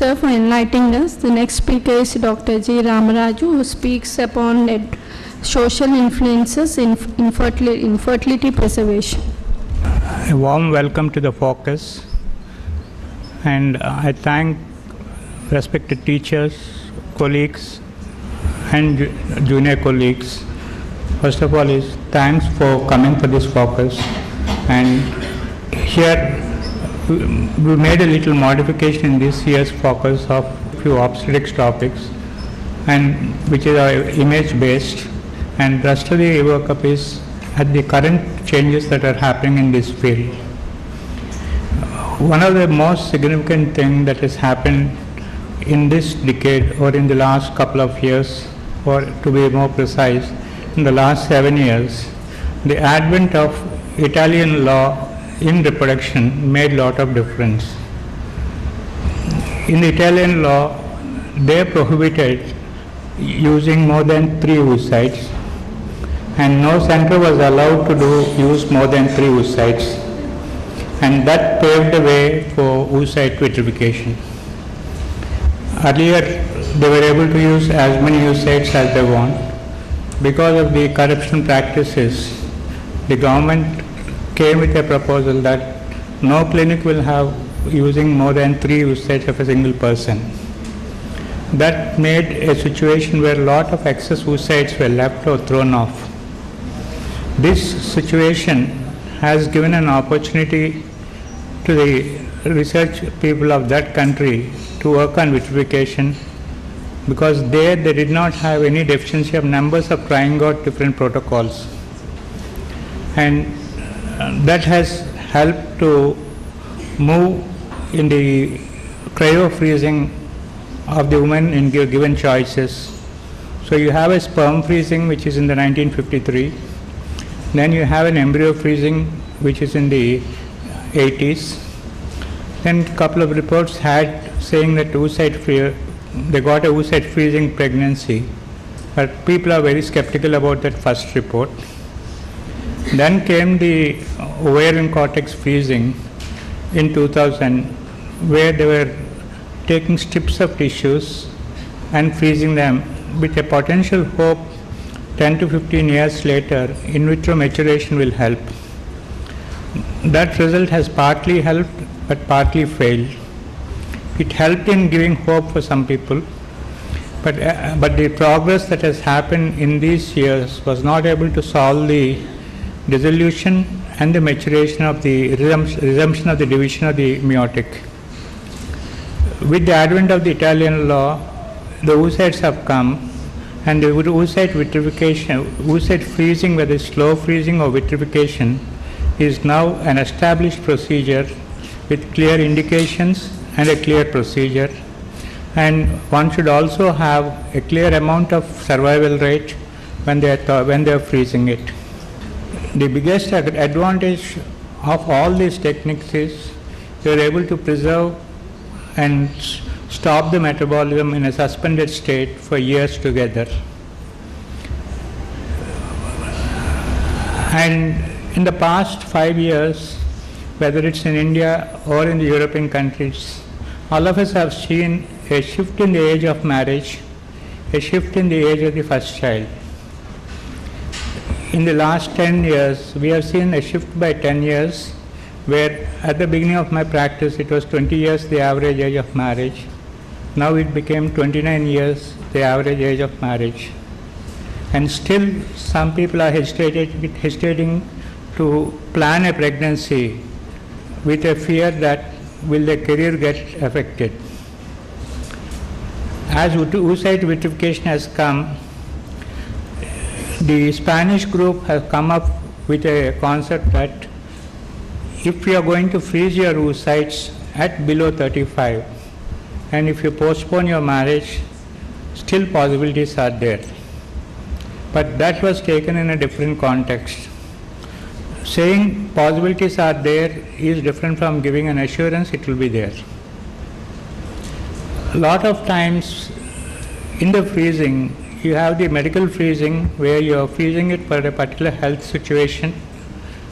sir, for enlightening us. The next speaker is Dr. G. Ramaraju, who speaks upon social influences in infertility preservation. A warm welcome to the focus, and I thank respected teachers, colleagues and junior colleagues. First of all is thanks for coming for this focus, and here we made a little modification in this year's focus of few obstetrics topics, and which is image based, and rest of the workup is at the current changes that are happening in this field. One of the most significant thing that has happened in this decade or in the last couple of years, or to be more precise, in the last 7 years, the advent of Italian law in reproduction made a lot of difference. In the Italian law, they prohibited using more than 3 oocytes, and no center was allowed to use more than 3 oocytes, and that paved the way for oocyte vitrification. Earlier, they were able to use as many oocytes as they want. Because of the corruption practices, the government came with a proposal that no clinic will have using more than 3 oocytes of a single person. That made a situation where a lot of excess oocytes were left or thrown off. This situation has given an opportunity to the research people of that country to work on vitrification, because they did not have any deficiency of numbers of trying out different protocols. And that has helped to move in the cryo-freezing of the women in given choices. So you have a sperm freezing which is in the 1953, then you have an embryo freezing which is in the 80s. Then a couple of reports had saying that they got a oocyte freezing pregnancy, but people are very skeptical about that first report. Then came the ovarian cortex freezing in 2000, where they were taking strips of tissues and freezing them with a potential hope 10 to 15 years later in vitro maturation will help. That result has partly helped but partly failed. It helped in giving hope for some people, but the progress that has happened in these years was not able to solve the dissolution and the maturation of the resumption of the division of the meiotic. With the advent of the Italian law, the oocytes have come, and the oocyte vitrification, oocyte freezing, whether it's slow freezing or vitrification, is now an established procedure with clear indications and a clear procedure, and one should also have a clear amount of survival rate when they are freezing it. The biggest advantage of all these techniques is you are able to preserve and stop the metabolism in a suspended state for years together. And in the past 5 years, whether it's in India or in the European countries, all of us have seen a shift in the age of marriage, a shift in the age of the first child. In the last 10 years, we have seen a shift by 10 years, where at the beginning of my practice it was 20 years the average age of marriage. Now it became 29 years the average age of marriage. And still some people are hesitating to plan a pregnancy with a fear that will their career get affected. As oocyte vitrification has come, the Spanish group has come up with a concept that if you are going to freeze your oocytes at below 35, and if you postpone your marriage, still possibilities are there. But that was taken in a different context. Saying possibilities are there is different from giving an assurance it will be there. A lot of times in the freezing, you have the medical freezing where you are freezing it for a particular health situation,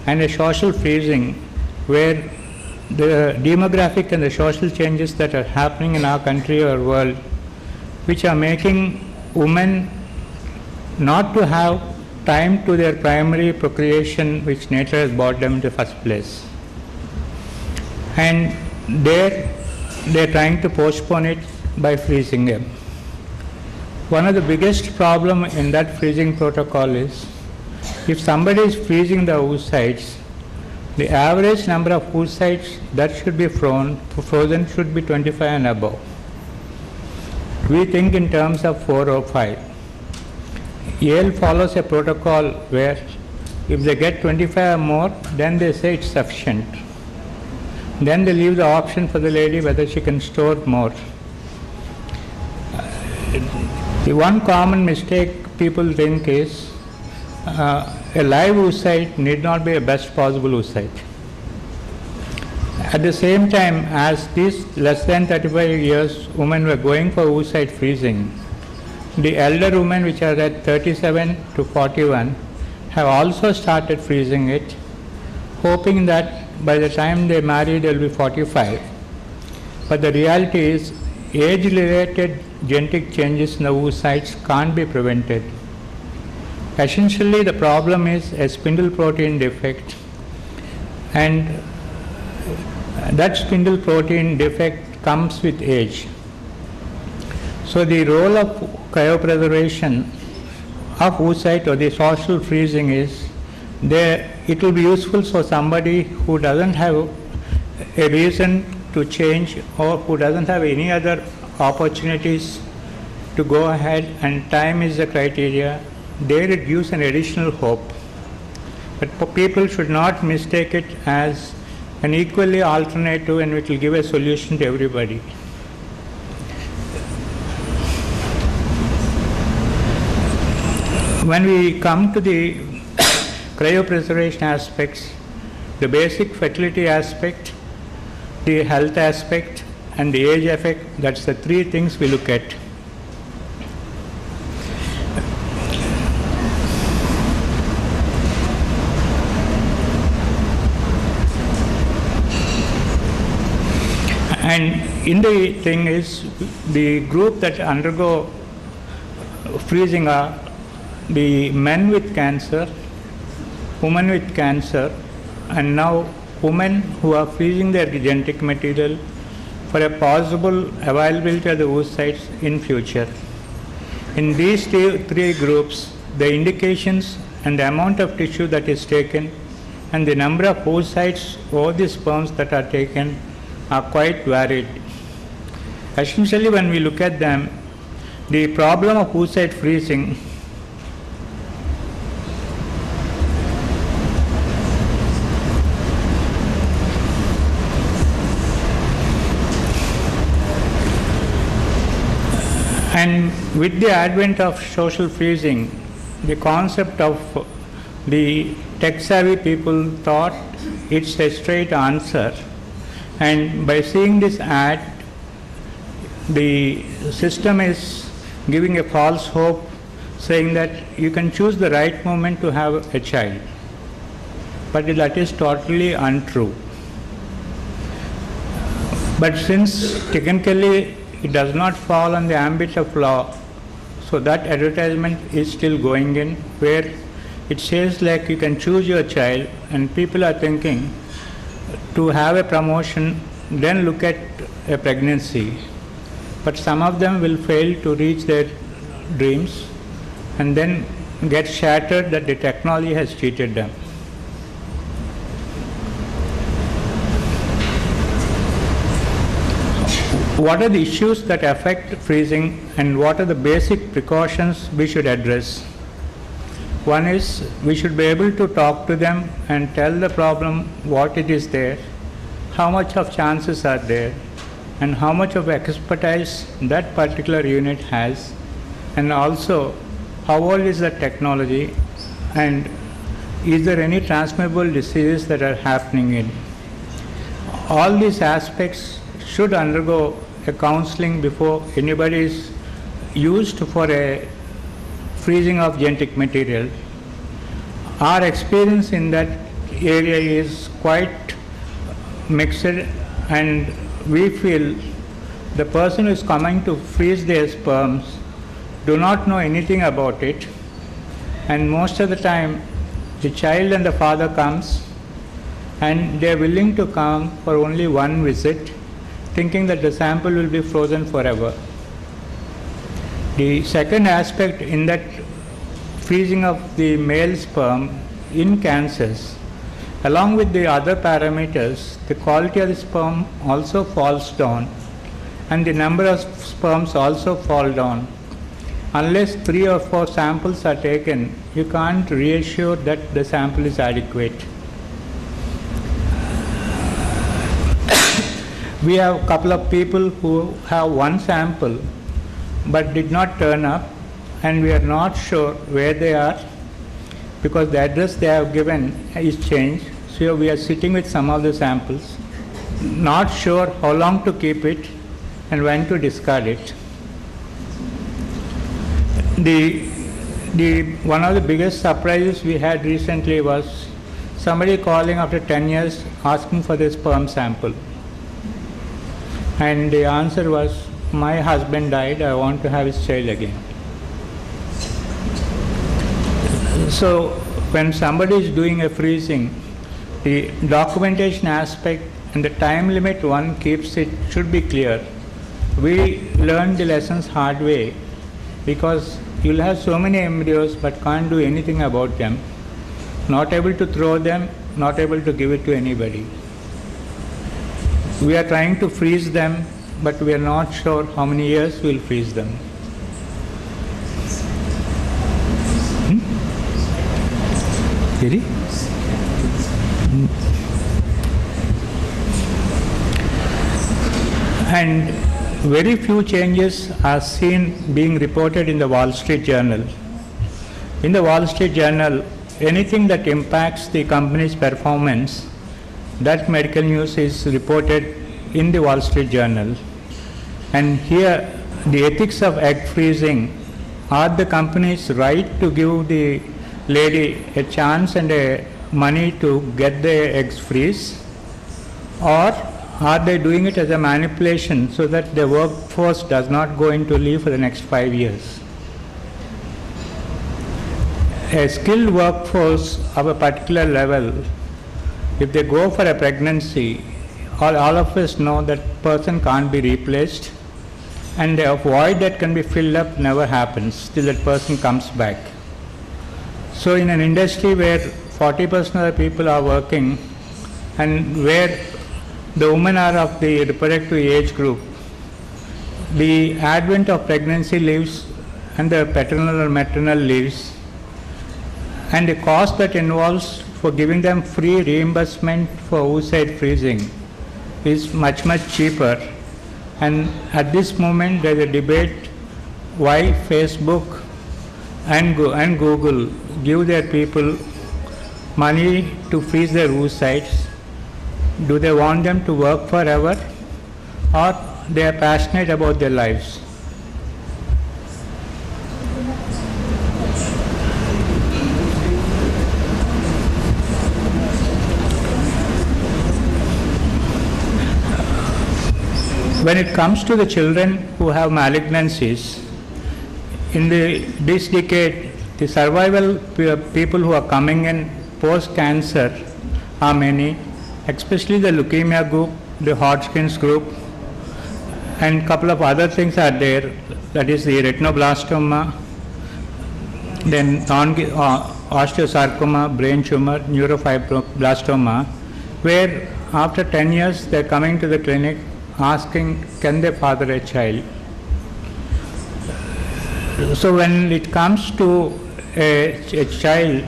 and a social freezing where the demographic and the social changes that are happening in our country or world, which are making women not to have time to their primary procreation which nature has brought them in the first place. And they're trying to postpone it by freezing them. One of the biggest problem in that freezing protocol is, if somebody is freezing the oocytes, the average number of oocytes that should be frozen should be 25 and above. We think in terms of 4 or 5. Yale follows a protocol where if they get 25 or more, then they say it's sufficient. Then they leave the option for the lady whether she can store more. The one common mistake people think is a live oocyte need not be a best possible oocyte. At the same time, as these less than 35 years women were going for oocyte freezing, the elder women which are at 37 to 41 have also started freezing it, hoping that by the time they marry they will be 45. But the reality is, age-related genetic changes in the oocytes can't be prevented. Essentially, the problem is a spindle protein defect, and that spindle protein defect comes with age. So the role of cryopreservation of oocyte or the social freezing is it will be useful for somebody who doesn't have a reason to change or who doesn't have any other opportunities to go ahead, and time is the criteria. There it gives an additional hope. But people should not mistake it as an equally alternative and it will give a solution to everybody. When we come to the cryopreservation aspects, the basic fertility aspect, the health aspect, and the age effect, that's the three things we look at. And in the thing is, the group that undergo freezing are the men with cancer, women with cancer, and now women who are freezing their genetic material for a possible availability of the oocytes in future. In these three groups, the indications and the amount of tissue that is taken and the number of oocytes or the sperms that are taken are quite varied. Essentially, when we look at them, the problem of oocyte freezing and with the advent of social freezing, the concept of the tech-savvy people thought it's a straight answer. And by seeing this ad, the system is giving a false hope, saying that you can choose the right moment to have a child. But that is totally untrue. But since technically it does not fall on the ambit of law, so that advertisement is still going in, where it says like you can choose your child, and people are thinking to have a promotion, then look at a pregnancy. But some of them will fail to reach their dreams and then get shattered that the technology has cheated them. What are the issues that affect freezing and what are the basic precautions we should address? One is we should be able to talk to them and tell the problem what it is there, how much of chances are there, and how much of expertise that particular unit has, and also how old is the technology and is there any transmissible diseases that are happening in. All these aspects should undergo a counseling before anybody is used for a freezing of genetic material. Our experience in that area is quite mixed, and we feel the person who is coming to freeze their sperms do not know anything about it, and most of the time the child and the father comes and they are willing to come for only one visit, thinking that the sample will be frozen forever. The second aspect in that freezing of the male sperm in cancers, along with the other parameters, the quality of the sperm also falls down and the number of sperms also fall down. Unless 3 or 4 samples are taken, you can't reassure that the sample is adequate. We have a couple of people who have one sample but did not turn up, and we are not sure where they are because the address they have given is changed. So we are sitting with some of the samples, not sure how long to keep it and when to discard it. One of the biggest surprises we had recently was somebody calling after 10 years asking for the sperm sample. And the answer was, my husband died, I want to have his child again. So when somebody is doing a freezing, the documentation aspect and the time limit one keeps it should be clear. We learned the lessons hard way because you'll have so many embryos but can't do anything about them, not able to throw them, not able to give it to anybody. We are trying to freeze them, but we are not sure how many years we'll freeze them. Really? And very few changes are seen being reported in the Wall Street Journal. In the Wall Street Journal, anything that impacts the company's performance, that medical news is reported in the Wall Street Journal. And here, the ethics of egg freezing, are the companies right to give the lady a chance and a money to get the eggs freeze, or are they doing it as a manipulation so that the workforce does not go into leave for the next 5 years? A skilled workforce of a particular level, if they go for a pregnancy, all of us know that person can't be replaced, and a void that can be filled up never happens till that person comes back. So in an industry where 40% of the people are working and where the women are of the reproductive age group, the advent of pregnancy leaves and the paternal or maternal leaves and the cost that involves for giving them free reimbursement for oocyte freezing is much cheaper. And at this moment there is a debate why Facebook and Google give their people money to freeze their oocytes. Do they want them to work forever, or they are passionate about their lives? When it comes to the children who have malignancies, in this decade, the survival people who are coming in post-cancer are many, especially the leukemia group, the Hodgkin's group, and a couple of other things are there, that is the retinoblastoma, then osteosarcoma, brain tumor, neurofibroblastomoma, where after 10 years they are coming to the clinic asking, can they father a child? So when it comes to a child,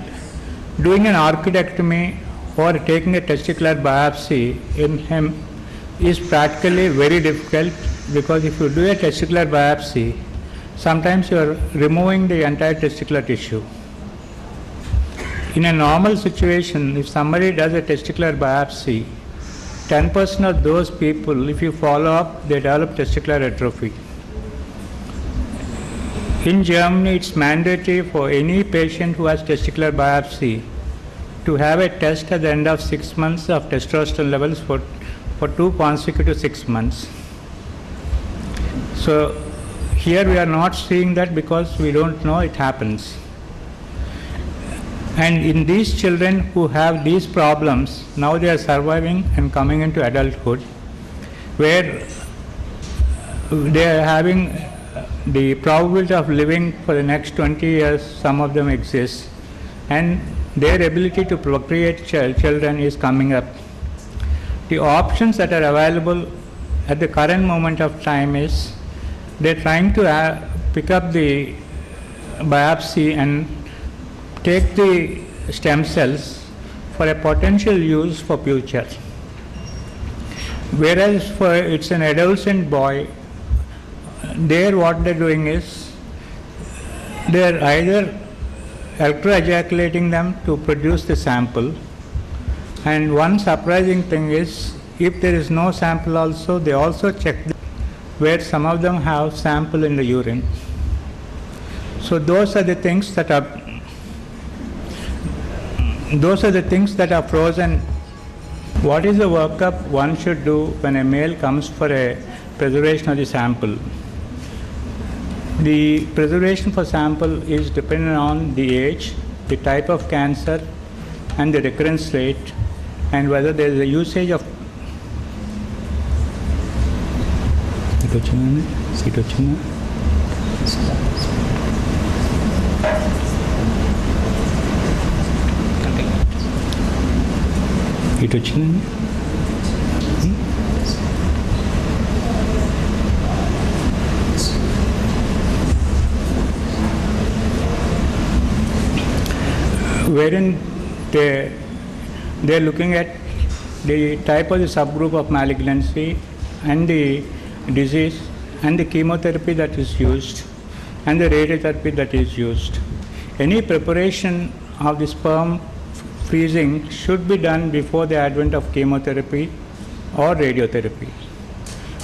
doing an orchidectomy or taking a testicular biopsy in him is practically very difficult, because if you do a testicular biopsy, sometimes you are removing the entire testicular tissue. In a normal situation, if somebody does a testicular biopsy, 10% of those people, if you follow up, they develop testicular atrophy. In Germany, it's mandatory for any patient who has testicular biopsy to have a test at the end of 6 months of testosterone levels for for 2 consecutive 6 months. So here we are not seeing that because we don't know it happens. And in these children who have these problems, now they are surviving and coming into adulthood, where they are having the probability of living for the next 20 years, some of them exist, and their ability to procreate children is coming up. The options that are available at the current moment of time is they're trying to pick up the biopsy and take the stem cells for a potential use for future. Whereas for it's an adolescent boy, there what they're doing is they're either electroejaculating them to produce the sample, and one surprising thing is if there is no sample also, they also check where some of them have sample in the urine. So those are the things that are frozen. What is the workup one should do when a male comes for a preservation of the sample? The preservation for sample is dependent on the age, the type of cancer, and the recurrence rate, and whether there is a usage of wherein they're looking at the type of the subgroup of malignancy and the disease and the chemotherapy that is used and the radiotherapy that is used. Any preparation of the sperm freezing should be done before the advent of chemotherapy or radiotherapy.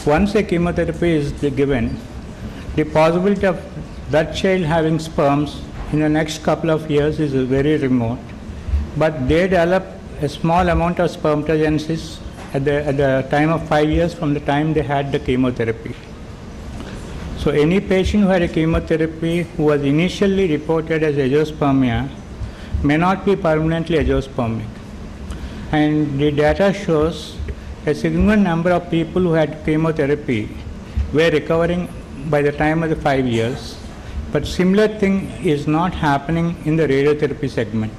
Once a chemotherapy is given, the possibility of that child having sperms in the next couple of years is very remote, but they develop a small amount of spermatogenesis at the time of 5 years from the time they had the chemotherapy. So any patient who had a chemotherapy who was initially reported as agiospermia may not be permanently agiospermic. And the data shows a significant number of people who had chemotherapy were recovering by the time of the 5 years. But similar thing is not happening in the radiotherapy segment.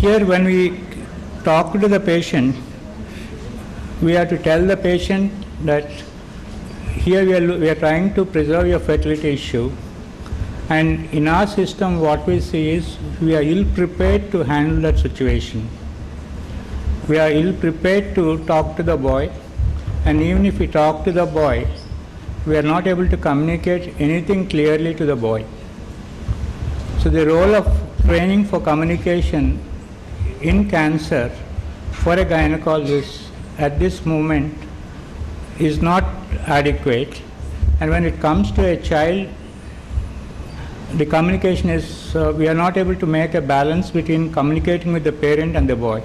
Here when we talk to the patient, we have to tell the patient that here we are trying to preserve your fertility issue, and in our system what we see is we are ill prepared to handle that situation. We are ill prepared to talk to the boy, and even if we talk to the boy, we are not able to communicate anything clearly to the boy. So the role of training for communication in cancer for a gynecologist at this moment is not adequate, and when it comes to a child, the communication is, we are not able to make a balance between communicating with the parent and the boy.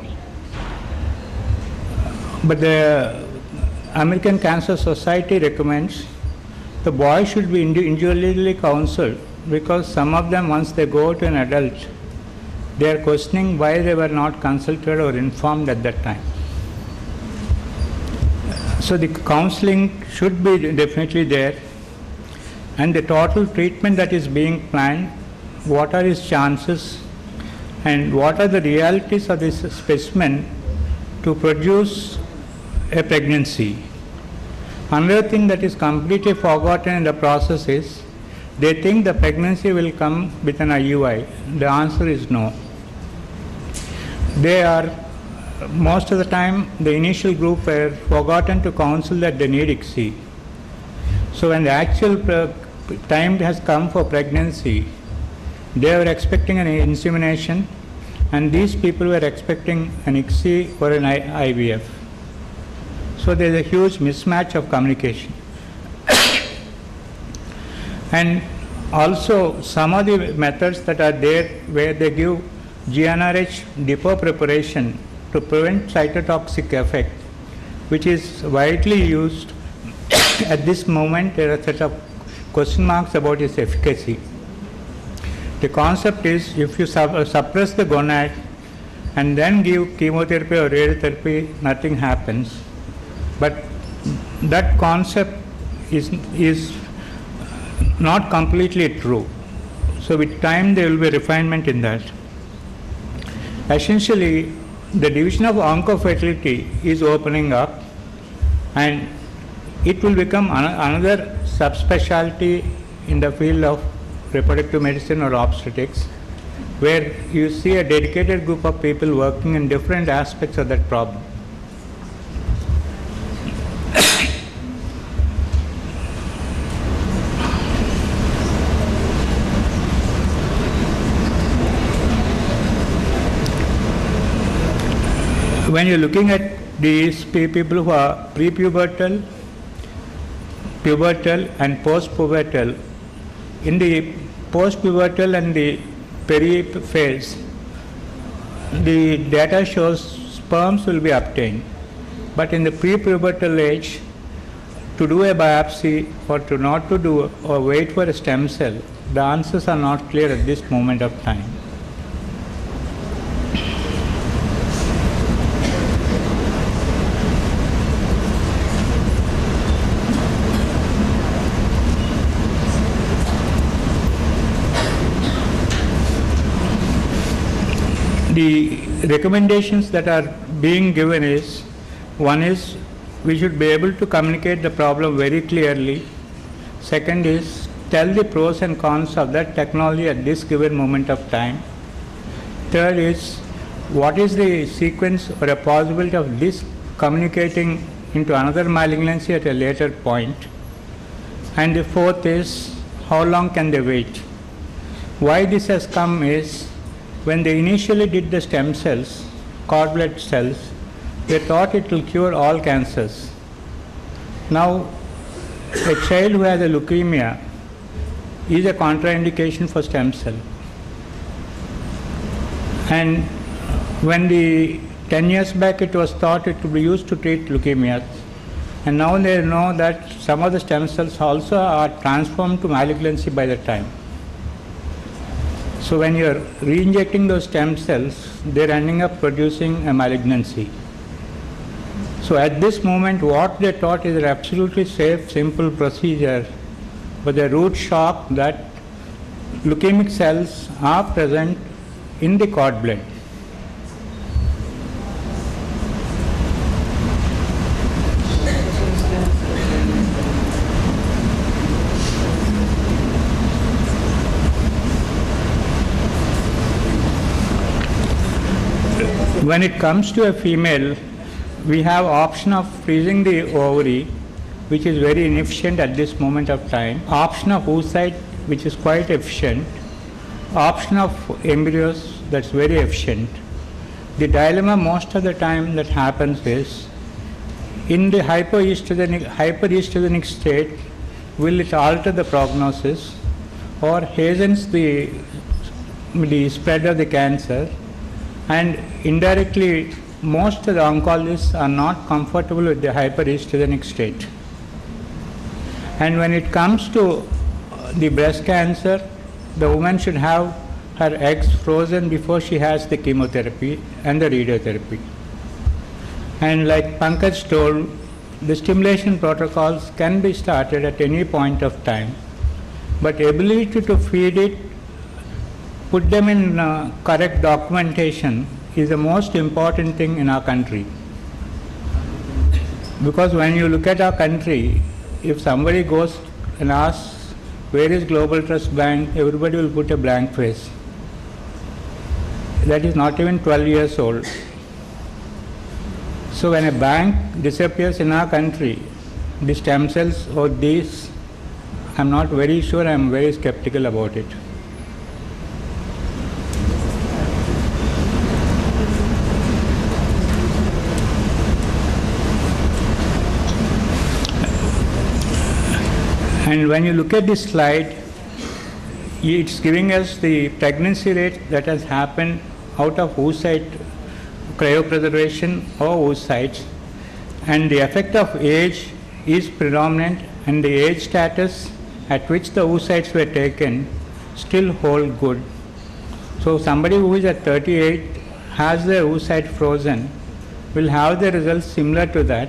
But the American Cancer Society recommends the boy should be individually counseled, because some of them, once they go to an adult, they are questioning why they were not consulted or informed at that time. So the counseling should be definitely there, and the total treatment that is being planned, what are its chances and what are the realities of this specimen to produce a pregnancy. Another thing that is completely forgotten in the process is they think the pregnancy will come with an IUI. The answer is no. They are, most of the time, the initial group were forgotten to counsel that they need ICSI. So when the actual time has come for pregnancy, they were expecting an insemination, and these people were expecting an ICSI or an IVF. So there is a huge mismatch of communication. And also some of the methods that are there where they give GnRH depot preparation to prevent cytotoxic effect, which is widely used. At this moment, there are a set of question marks about its efficacy. The concept is if you suppress the gonad and then give chemotherapy or radiotherapy, nothing happens. But that concept is not completely true. So with time there will be refinement in that. Essentially, the division of oncofertility is opening up, and it will become another subspecialty in the field of reproductive medicine or obstetrics, where you see a dedicated group of people working in different aspects of that problem. When you're looking at these people who are prepubertal, pubertal and postpubertal, in the postpubertal and the peri phase, the data shows sperms will be obtained. But in the prepubertal age, to do a biopsy or to not to do or wait for a stem cell, the answers are not clear at this moment of time. The recommendations that are being given is, one is we should be able to communicate the problem very clearly. Second is tell the pros and cons of that technology at this given moment of time. Third is what is the sequence or a possibility of this communicating into another malignancy at a later point. And the fourth is how long can they wait. Why this has come is, when they initially did the stem cells, cord blood cells, they thought it will cure all cancers. Now, a child who has a leukemia is a contraindication for stem cell. And when 10 years back it was thought it would be used to treat leukemias, and now they know that some of the stem cells also are transformed to malignancy by the time. So when you are re-injecting those stem cells, they are ending up producing a malignancy. So at this moment, what they thought is an absolutely safe, simple procedure, but the root shock that leukemic cells are present in the cord blood. When it comes to a female, we have option of freezing the ovary, which is very inefficient at this moment of time. Option of oocyte, which is quite efficient. Option of embryos, that's very efficient. The dilemma most of the time that happens is, in the hyperestrogenic state, will it alter the prognosis or hastens the spread of the cancer? And indirectly, most of the oncologists are not comfortable with the hyperestrogenic state. And when it comes to the breast cancer, the woman should have her eggs frozen before she has the chemotherapy and the radiotherapy. And like Pankaj told, the stimulation protocols can be started at any point of time, but ability to feed it, put them in correct documentation is the most important thing in our country. Because when you look at our country, if somebody goes and asks, where is Global Trust Bank, everybody will put a blank face. That is not even 12 years old. So when a bank disappears in our country, the stem cells or these, I'm not very sure, I'm very skeptical about it. And when you look at this slide, it's giving us the pregnancy rate that has happened out of oocyte cryopreservation or oocytes, and the effect of age is predominant, and the age status at which the oocytes were taken still hold good. So somebody who is at 38 has their oocyte frozen will have the results similar to that,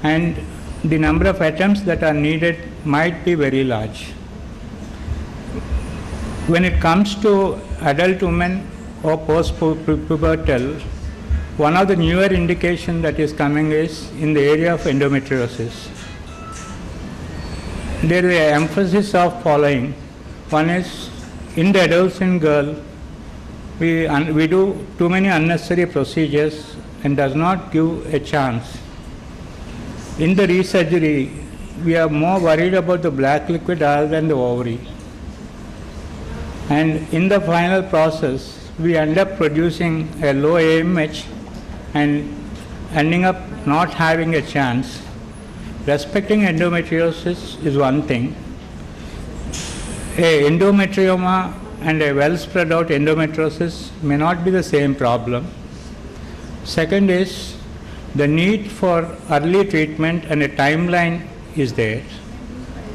and the number of attempts that are needed might be very large. When it comes to adult women or post-pubertal, one of the newer indications that is coming is in the area of endometriosis. There is an emphasis of following. One is, in the adolescent girl, we do too many unnecessary procedures and does not give a chance. In the resurgery, we are more worried about the black liquid rather than the ovary. And in the final process, we end up producing a low AMH and ending up not having a chance. Respecting endometriosis is one thing. A endometrioma and a well spread out endometriosis may not be the same problem. Second is the need for early treatment, and a timeline is there.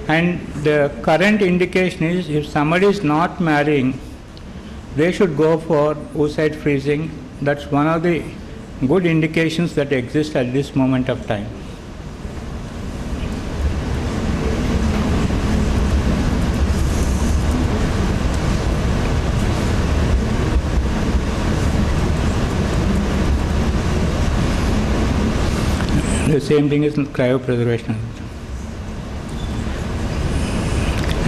And the current indication is, if somebody is not marrying, they should go for oocyte freezing. That's one of the good indications that exist at this moment of time. The same thing is cryopreservation.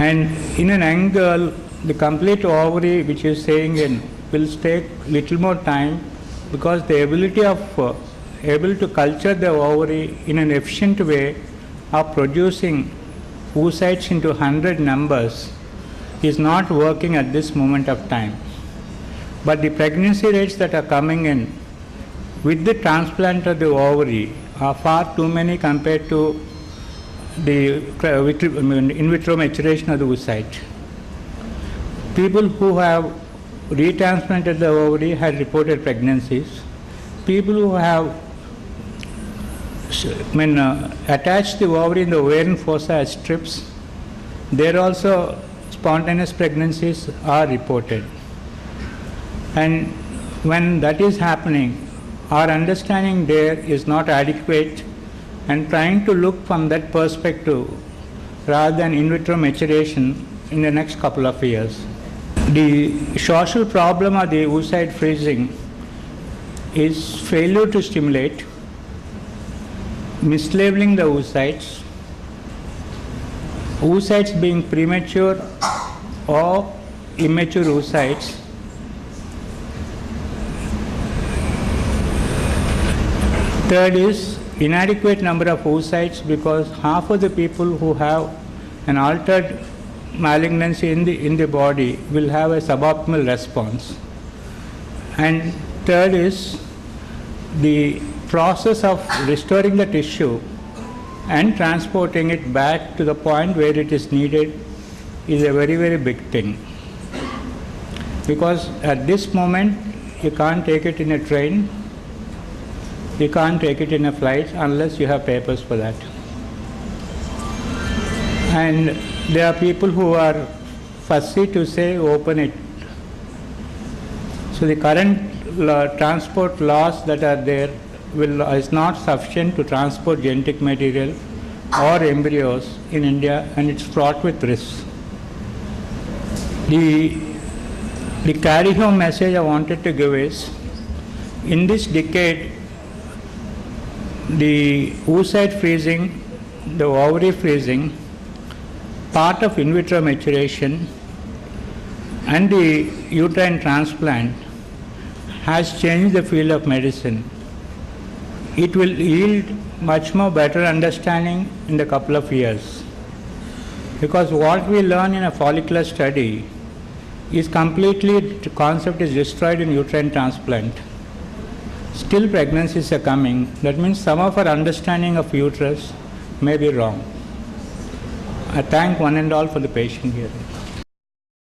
And in an young girl, the complete ovary, which is saying in, will take little more time, because the ability of able to culture the ovary in an efficient way of producing oocytes into 100 numbers is not working at this moment of time. But the pregnancy rates that are coming in with the transplant of the ovary are far too many compared to the in vitro maturation of the oocyte. People who have retransplanted the ovary had reported pregnancies. People who have attached the ovary in the ovarian fossa as strips, there also spontaneous pregnancies are reported. And when that is happening, our understanding there is not adequate, and trying to look from that perspective rather than in vitro maturation in the next couple of years. The social problem of the oocyte freezing is failure to stimulate, mislabeling the oocytes, oocytes being premature or immature oocytes, third is inadequate number of oocytes, because half of the people who have an altered malignancy in the body will have a suboptimal response. And third is the process of restoring the tissue and transporting it back to the point where it is needed is a very, very big thing. Because at this moment, you can't take it in a train, you can't take it in a flight unless you have papers for that. And there are people who are fussy to say open it. So the current transport laws that are there is not sufficient to transport genetic material or embryos in India, and it's fraught with risks. The carry home message I wanted to give is, in this decade, the oocyte freezing, the ovary freezing, part of in vitro maturation, and the uterine transplant has changed the field of medicine. It will yield much more better understanding in a couple of years. Because what we learn in a follicular study is completely, the concept is destroyed in uterine transplant. Still pregnancies are coming. That means some of our understanding of uterus may be wrong. I thank one and all for the patient hearing.